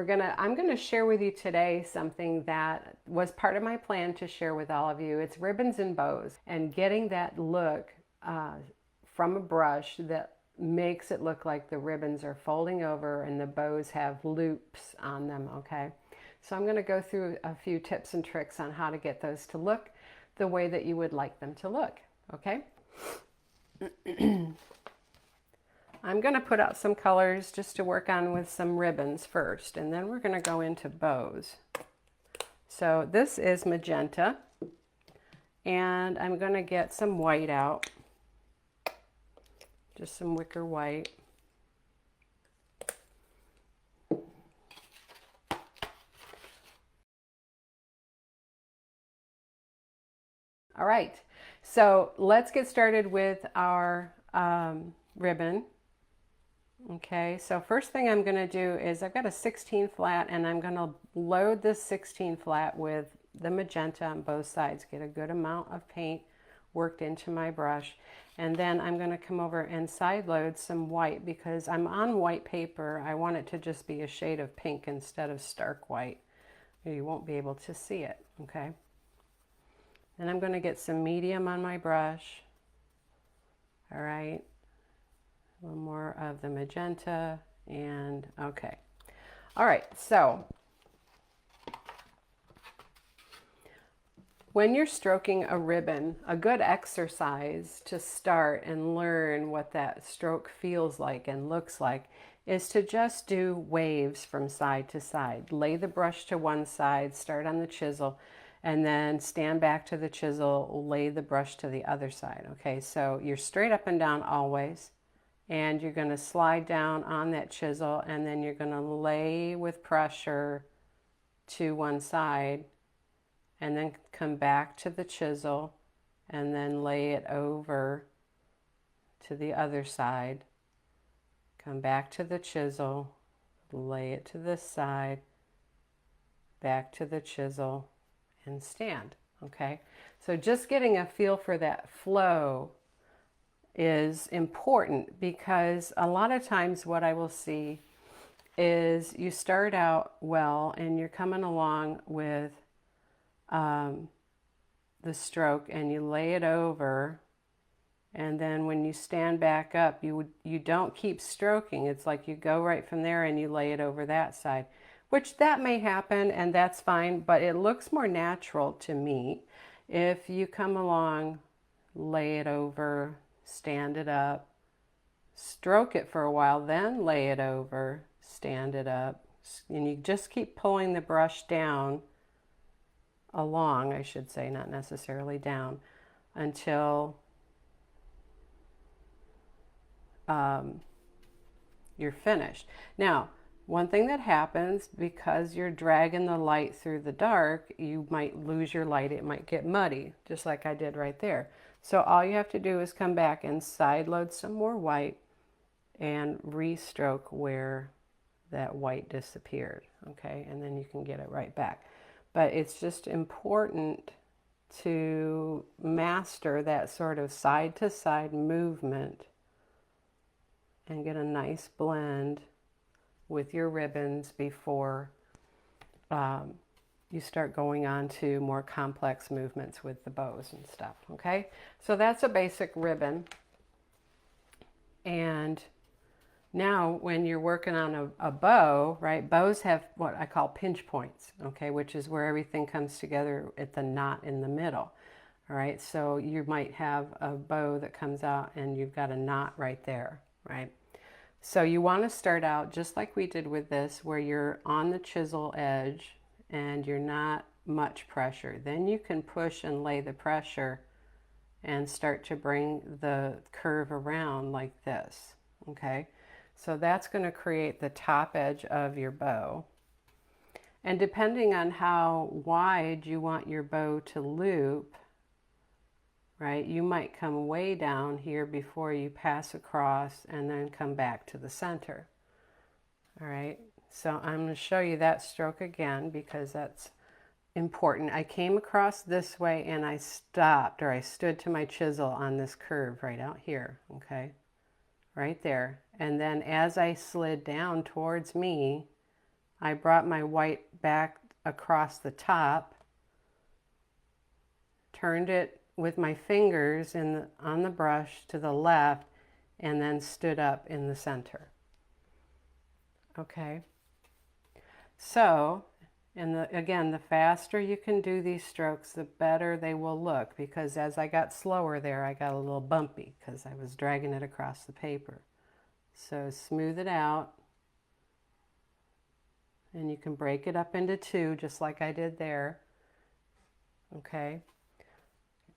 I'm gonna share with you today something that was part of my plan to share with all of you. It's ribbons and bows, and getting that look from a brush that makes it look like the ribbons are folding over and the bows have loops on them, okay? So I'm going to go through a few tips and tricks on how to get those to look the way that you would like them to look, okay? I'm going to put out some colors just to work on with some ribbons first, and then we're going to go into bows. So this is magenta, and I'm going to get some white out, just some wicker white. All right, so let's get started with our ribbon. Okay, so first thing I'm going to do is I've got a 16 flat, and I'm going to load this 16 flat with the magenta on both sides, get a good amount of paint worked into my brush, and then I'm going to come over and side load some white because I'm on white paper. I want it to just be a shade of pink instead of stark white. You won't be able to see it, okay? Then I'm going to get some medium on my brush. All right. A little more of the magenta, and okay. All right, so when you're stroking a ribbon, a good exercise to start and learn what that stroke feels like and looks like is to just do waves from side to side. Lay the brush to one side, start on the chisel, and then stand back to the chisel, lay the brush to the other side. Okay, so you're straight up and down always. And you're going to slide down on that chisel, and then you're going to lay with pressure to one side, and then come back to the chisel, and then lay it over to the other side. Come back to the chisel, lay it to this side, back to the chisel, and stand. Okay, so just getting a feel for that flow is important, because a lot of times what I will see is you start out well and you're coming along with the stroke, and you lay it over, and then when you stand back up, you don't keep stroking. It's like you go right from there and you lay it over that side, which that may happen, and that's fine, but it looks more natural to me if you come along, lay it over, stand it up, stroke it for a while, then lay it over, stand it up, and you just keep pulling the brush down, along, I should say, not necessarily down, until you're finished. Now, one thing that happens, because you're dragging the light through the dark, you might lose your light. It might get muddy, just like I did right there. So all you have to do is come back and side load some more white and re-stroke where that white disappeared, okay? And then you can get it right back. But it's just important to master that sort of side-to-side movement and get a nice blend with your ribbons before you start going on to more complex movements with the bows and stuff, okay? So that's a basic ribbon. And now when you're working on a bow, right, bows have what I call pinch points, okay, which is where everything comes together at the knot in the middle, all right? So you might have a bow that comes out and you've got a knot right there, right? So you want to start out just like we did with this, where you're on the chisel edge and you're not much pressure. Then you can push and lay the pressure and start to bring the curve around like this, okay? So that's going to create the top edge of your bow. And depending on how wide you want your bow to loop, right, you might come way down here before you pass across and then come back to the center. All right, so I'm going to show you that stroke again because that's important. I came across this way and I stopped, or I stood to my chisel on this curve right out here, okay, right there. And then as I slid down towards me, I brought my white back across the top, turned it with my fingers on the brush to the left, and then stood up in the center. Okay, so, and again, the faster you can do these strokes, the better they will look, because as I got slower there, I got a little bumpy because I was dragging it across the paper. So smooth it out, and you can break it up into two, just like I did there. Okay.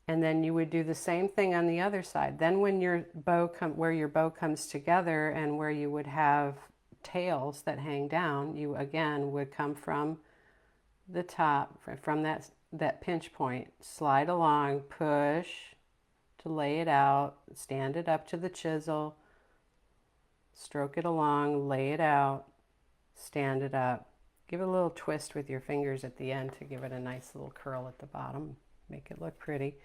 And then you would do the same thing on the other side. Then when your bow where your bow comes together and where you would have tails that hang down, you again would come from the top, from that pinch point, slide along, push to lay it out, stand it up to the chisel, stroke it along, lay it out, stand it up. Give it a little twist with your fingers at the end to give it a nice little curl at the bottom, make it look pretty.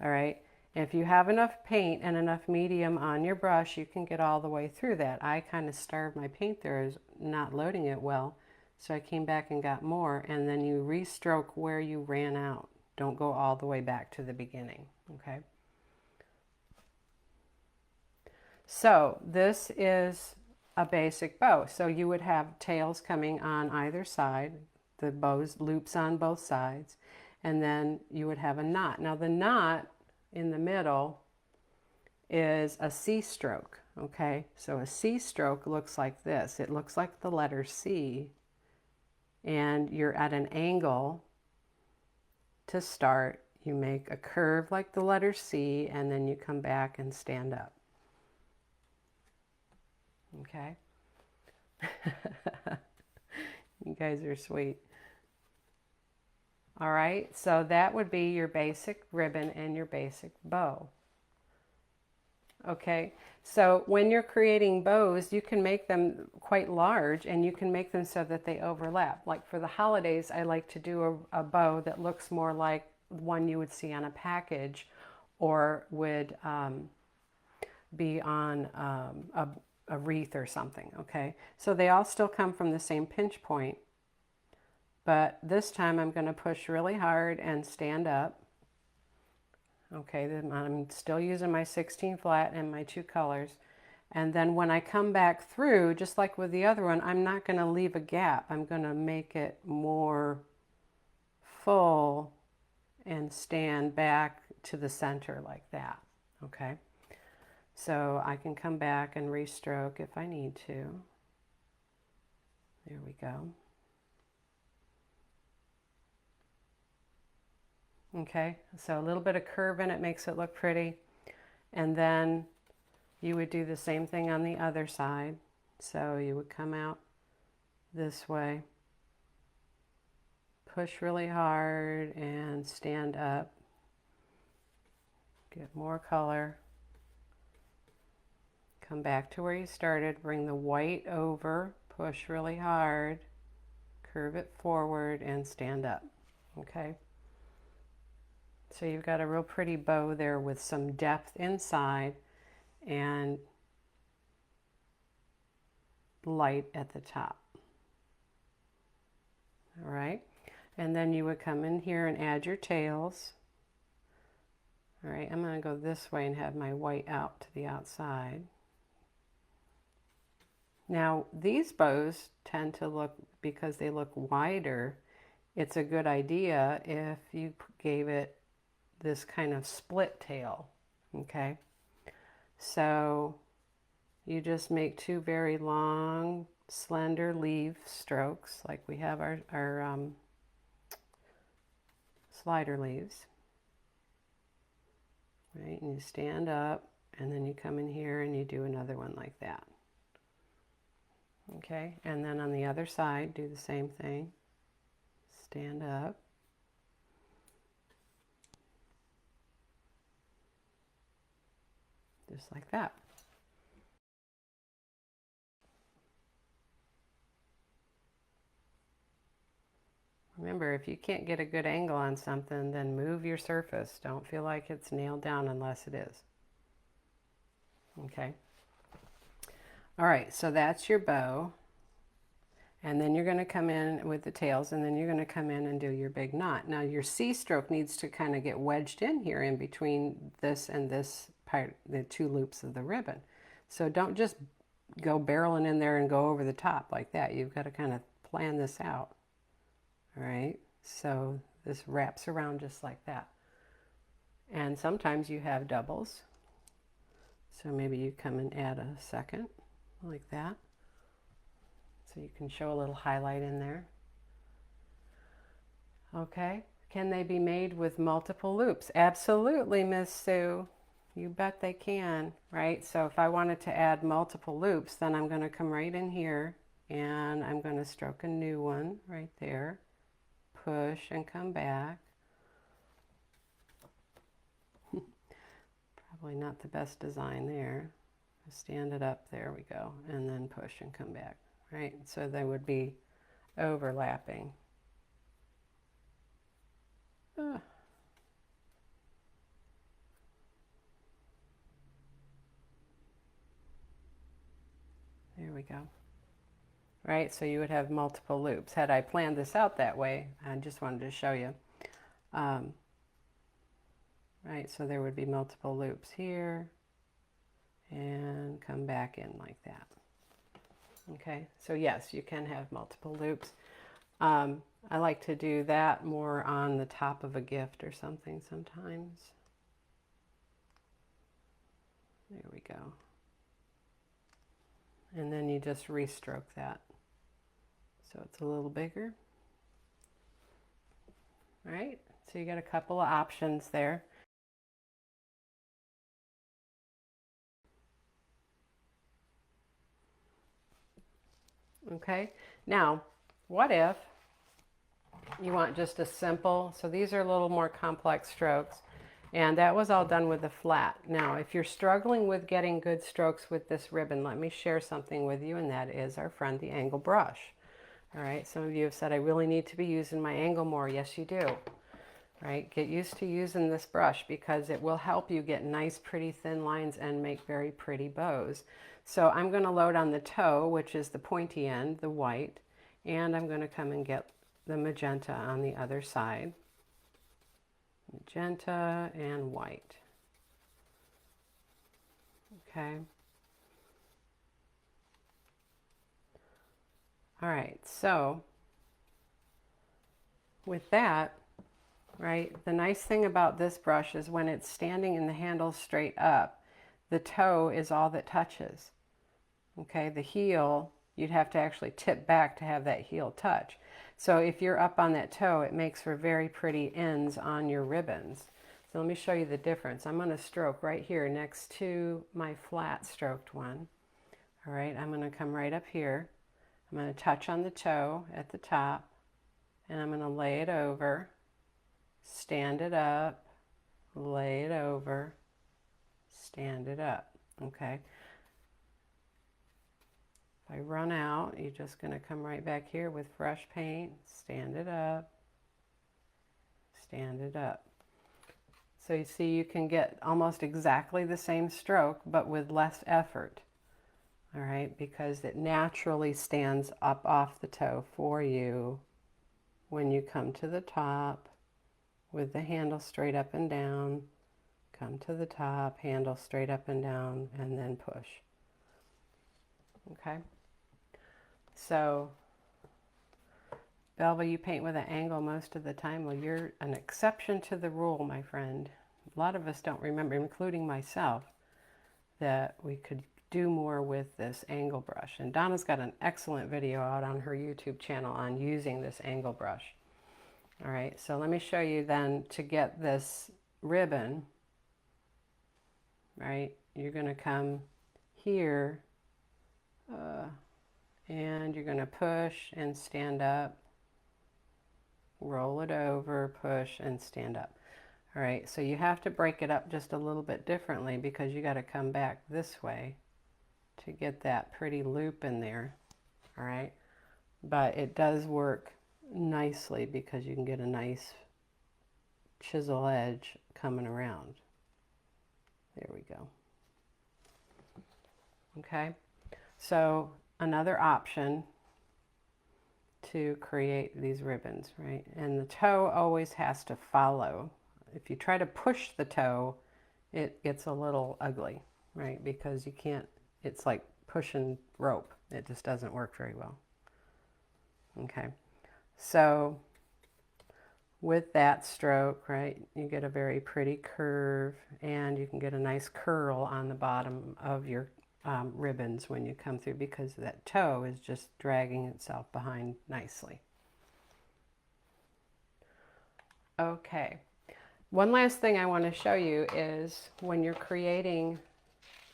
All right, if you have enough paint and enough medium on your brush, you can get all the way through that. I kind of starved my paint there, as not loading it well, so I came back and got more, and then you restroke where you ran out. Don't go all the way back to the beginning, okay? So this is a basic bow. So you would have tails coming on either side, the bow's loops on both sides, and then you would have a knot. Now the knot in the middle is a C stroke, okay? So a C stroke looks like this. It looks like the letter C, and you're at an angle to start. You make a curve like the letter C, and then you come back and stand up. Okay? You guys are sweet. All right, so that would be your basic ribbon and your basic bow. Okay, so when you're creating bows, you can make them quite large, and you can make them so that they overlap. Like for the holidays, I like to do a bow that looks more like one you would see on a package, or would be on a wreath or something, okay? So they all still come from the same pinch point, but this time I'm going to push really hard and stand up. Okay, then I'm still using my 16 flat and my two colors. And then when I come back through, just like with the other one, I'm not going to leave a gap. I'm going to make it more full and stand back to the center like that, okay? So I can come back and restroke if I need to. There we go. Okay, so a little bit of curve in it makes it look pretty. And then you would do the same thing on the other side. So you would come out this way, push really hard and stand up. Get more color. Come back to where you started, bring the white over, push really hard, curve it forward, and stand up, okay? So you've got a real pretty bow there with some depth inside and light at the top. All right, and then you would come in here and add your tails. All right, I'm going to go this way and have my white out to the outside. Now these bows tend to look, because they look wider, it's a good idea if you gave it this kind of split tail, okay? So you just make two very long, slender leaf strokes, like we have our slider leaves, right? And you stand up, and then you come in here and you do another one like that. Okay, and then on the other side, do the same thing. Stand up. Just like that. Remember, if you can't get a good angle on something, then move your surface. Don't feel like it's nailed down unless it is. Okay. All right, so that's your bow. And then you're going to come in with the tails, and then you're going to come in and do your big knot. Now your C stroke needs to kind of get wedged in here in between this and this part, the two loops of the ribbon. So don't just go barreling in there and go over the top like that. You've got to kind of plan this out. All right, so this wraps around just like that. And sometimes you have doubles. So maybe you come and add a second like that. So you can show a little highlight in there. Okay, can they be made with multiple loops? Absolutely, Miss Sue. You bet they can, right? So if I wanted to add multiple loops, then I'm going to come right in here and I'm going to stroke a new one right there. Push and come back. Probably not the best design there. Stand it up, there we go, and then push and come back. Right, so they would be overlapping. There we go. Right, so you would have multiple loops. Had I planned this out that way, I just wanted to show you. Right, so there would be multiple loops here and come back in like that. Okay, so yes, you can have multiple loops. I like to do that more on the top of a gift or something sometimes. There we go. And then you just restroke that. So it's a little bigger. Right? So you got a couple of options there. Okay, now what if you want just a simple, so these are a little more complex strokes, and that was all done with the flat. Now if you're struggling with getting good strokes with this ribbon, let me share something with you, and that is our friend the angle brush. All right, some of you have said I really need to be using my angle more. Yes you do. Right, get used to using this brush because it will help you get nice pretty thin lines and make very pretty bows. So I'm going to load on the toe, which is the pointy end, the white, and I'm going to come and get the magenta on the other side. Magenta and white. Okay. All right, so with that, right, the nice thing about this brush is when it's standing in the handle straight up, the toe is all that touches. Okay, the heel, you'd have to actually tip back to have that heel touch. So if you're up on that toe, it makes for very pretty ends on your ribbons. So let me show you the difference. I'm going to stroke right here next to my flat stroked one. All right, I'm going to come right up here. I'm going to touch on the toe at the top, and I'm going to lay it over, stand it up, lay it over, stand it up. Okay. If I run out, you're just going to come right back here with fresh paint, stand it up, stand it up. So you see you can get almost exactly the same stroke, but with less effort. All right, because it naturally stands up off the toe for you when you come to the top with the handle straight up and down, come to the top, handle straight up and down, and then push. Okay, so Belle, you paint with an angle most of the time. Well, you're an exception to the rule, my friend. A lot of us don't remember, including myself, that we could do more with this angle brush. And Donna's got an excellent video out on her YouTube channel on using this angle brush. All right, so let me show you then to get this ribbon, right? You're going to come here and you're going to push and stand up, roll it over, push and stand up. All right, so you have to break it up just a little bit differently because you got to come back this way to get that pretty loop in there. All right, but it does work nicely because you can get a nice chisel edge coming around. There we go. Okay, so another option to create these ribbons, right? And the toe always has to follow. If you try to push the toe, it gets a little ugly, right? Because you can't, it's like pushing rope. It just doesn't work very well. Okay, so with that stroke, right, you get a very pretty curve, and you can get a nice curl on the bottom of your ribbons when you come through, because that toe is just dragging itself behind nicely. Okay, one last thing I want to show you is when you're creating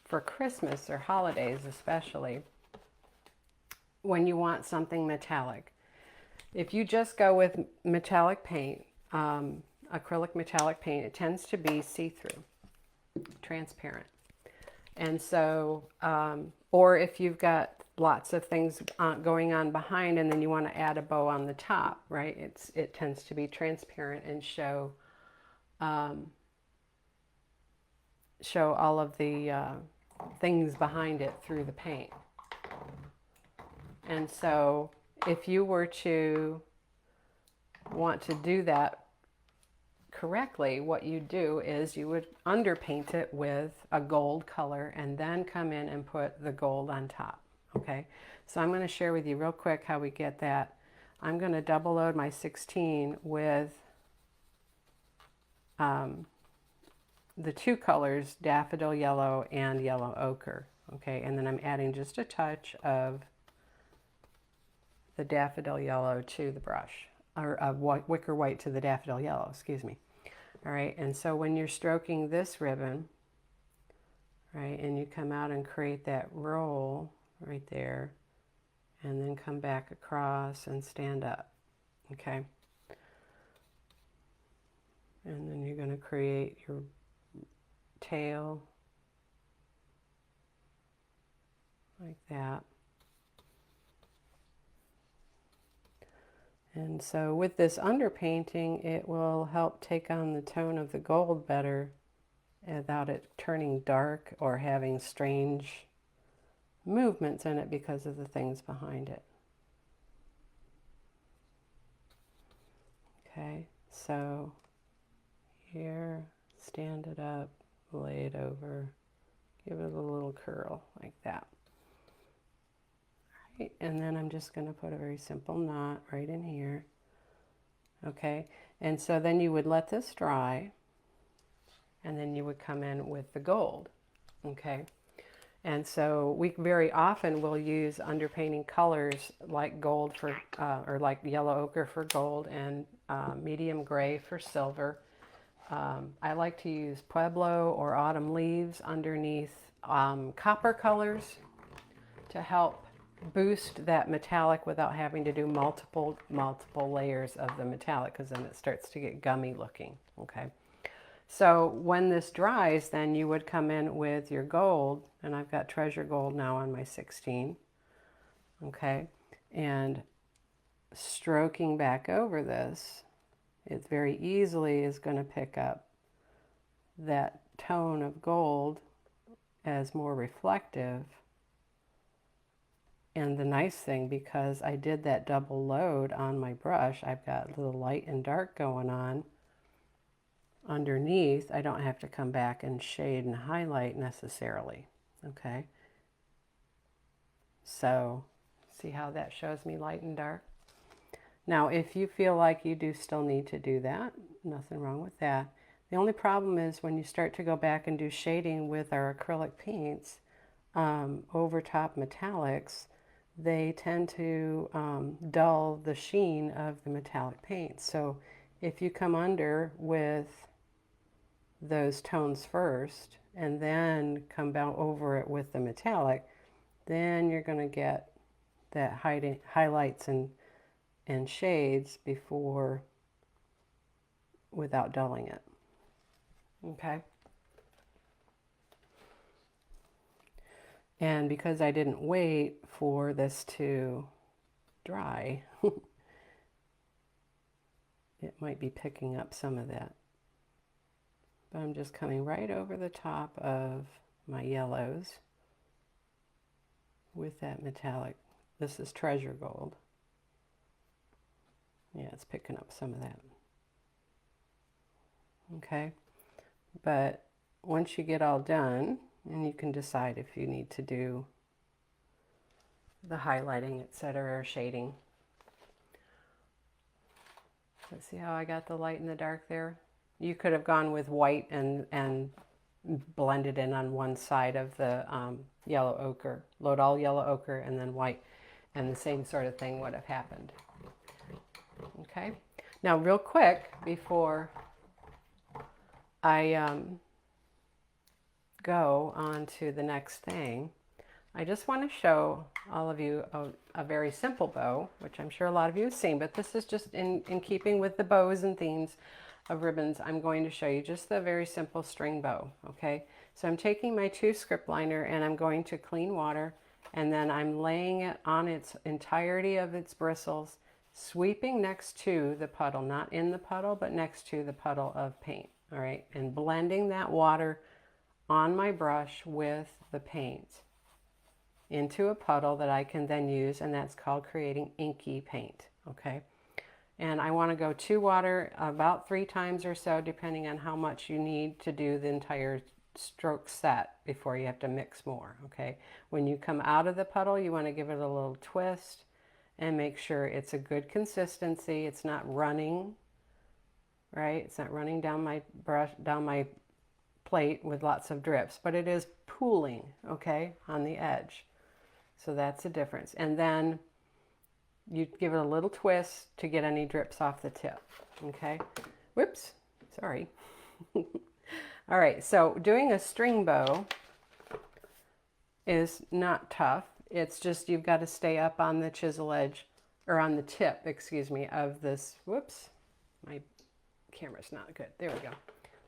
for Christmas or holidays especially, when you want something metallic. If you just go with metallic paint, acrylic metallic paint, it tends to be see-through, transparent. And so, or if you've got lots of things going on behind and then you want to add a bow on the top, right? It tends to be transparent and show all of the things behind it through the paint. And so if you were to want to do that correctly, what you do is you would underpaint it with a gold color and then come in and put the gold on top. Okay, so I'm going to share with you real quick how we get that. I'm going to double load my 16 with the two colors, daffodil yellow and yellow ochre. Okay, and then I'm adding just a touch of the daffodil yellow to the brush, or wicker white to the daffodil yellow, excuse me. All right, and so when you're stroking this ribbon, right, and you come out and create that roll right there, and then come back across and stand up, okay? And then you're going to create your tail like that. And so with this underpainting, it will help take on the tone of the gold better without it turning dark or having strange movements in it because of the things behind it. Okay, so here, stand it up, lay it over, give it a little curl like that. All right, and then I'm just going to put a very simple knot right in here. Okay, and so then you would let this dry, and then you would come in with the gold. Okay, and so we very often will use underpainting colors like gold for, or like yellow ochre for gold, and medium gray for silver. I like to use Pueblo or autumn leaves underneath copper colors to help boost that metallic without having to do multiple layers of the metallic, because then it starts to get gummy looking. Okay, so when this dries, then you would come in with your gold, and I've got treasure gold now on my 16. Okay, and stroking back over this, it very easily is going to pick up that tone of gold as more reflective. And the nice thing, because I did that double load on my brush, I've got a little light and dark going on underneath. I don't have to come back and shade and highlight necessarily. Okay, so see how that shows me light and dark? Now, if you feel like you do still need to do that, nothing wrong with that. The only problem is when you start to go back and do shading with our acrylic paints over top metallics, they tend to dull the sheen of the metallic paint. So if you come under with those tones first and then come down over it with the metallic, then you're going to get that highlights and shades before, without dulling it. Okay, and because I didn't wait for this to dry, it might be picking up some of that, but I'm just coming right over the top of my yellows with that metallic. This is treasure gold. Yeah, it's picking up some of that. Okay, but once you get all done, and you can decide if you need to do the highlighting, etc., or shading. Let's see how I got the light and the dark there. You could have gone with white and blended in on one side of the yellow ochre. Load all yellow ochre and then white, and the same sort of thing would have happened. Okay, now real quick before I go on to the next thing, I just want to show all of you a very simple bow, which I'm sure a lot of you have seen, but this is just in keeping with the bows and themes of ribbons. I'm going to show you just the very simple string bow, okay? So I'm taking my 2 script liner and I'm going to clean water, and then I'm laying it on its entirety of its bristles, sweeping next to the puddle, not in the puddle, but next to the puddle of paint, all right? And blending that water on my brush with the paint into a puddle that I can then use, and that's called creating inky paint, okay? And I want to go to water about 3 times or so, depending on how much you need to do the entire stroke set before you have to mix more, okay? When you come out of the puddle, you want to give it a little twist and make sure it's a good consistency. It's not running, right? It's not running down my brush, down my plate with lots of drips, but it is pooling, okay, on the edge. So that's the difference. And then you give it a little twist to get any drips off the tip, okay? Whoops, sorry. All right, so doing a string bow is not tough. It's just you've got to stay up on the chisel edge, or on the tip, excuse me, of this, whoops, my camera's not good. There we go.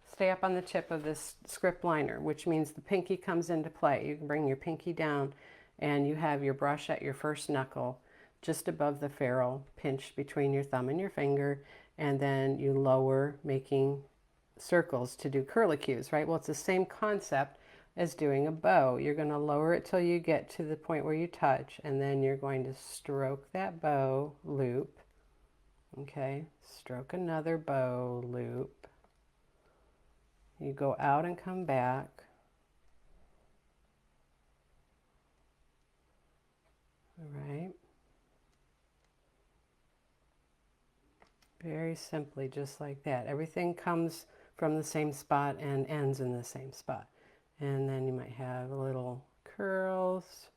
Stay up on the tip of this script liner, which means the pinky comes into play. You can bring your pinky down and you have your brush at your first knuckle just above the ferrule, pinched between your thumb and your finger, and then you lower, making circles to do curlicues, right? Well, it's the same concept as doing a bow. You're going to lower it till you get to the point where you touch, and then you're going to stroke that bow loop, okay? Stroke another bow loop. You go out and come back. All right. Very simply, just like that. Everything comes from the same spot and ends in the same spot. And then you might have little curls.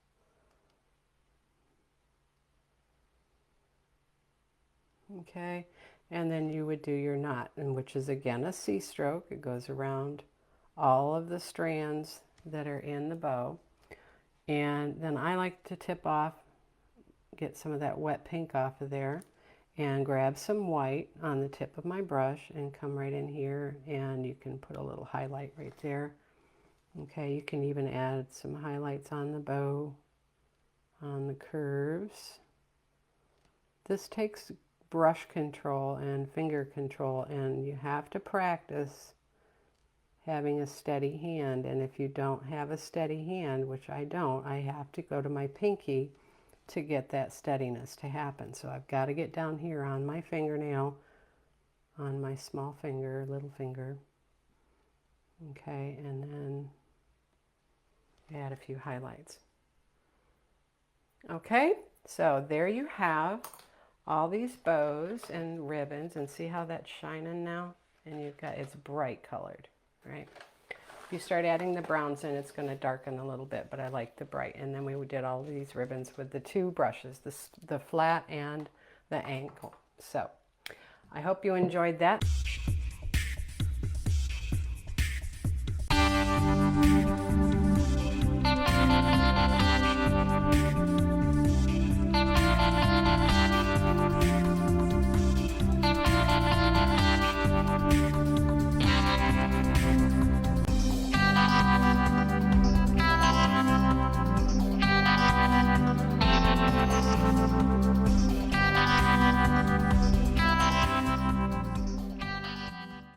Okay. And then you would do your knot, and which is again a C stroke. It goes around all of the strands that are in the bow. And then I like to tip off, get some of that wet pink off of there, and grab some white on the tip of my brush and come right in here, and you can put a little highlight right there. Okay, you can even add some highlights on the bow, on the curves. This takes brush control and finger control, and you have to practice having a steady hand. And if you don't have a steady hand, which I don't, I have to go to my pinky to get that steadiness to happen. So I've got to get down here on my fingernail, on my small finger, little finger, okay, and then add a few highlights. Okay, so there you have all these bows and ribbons, and see how that's shining now? And you've got, it's bright colored, right? If you start adding the browns in, it's going to darken a little bit, but I like the bright. And then we did all these ribbons with the 2 brushes, the flat and the ankle. So I hope you enjoyed that.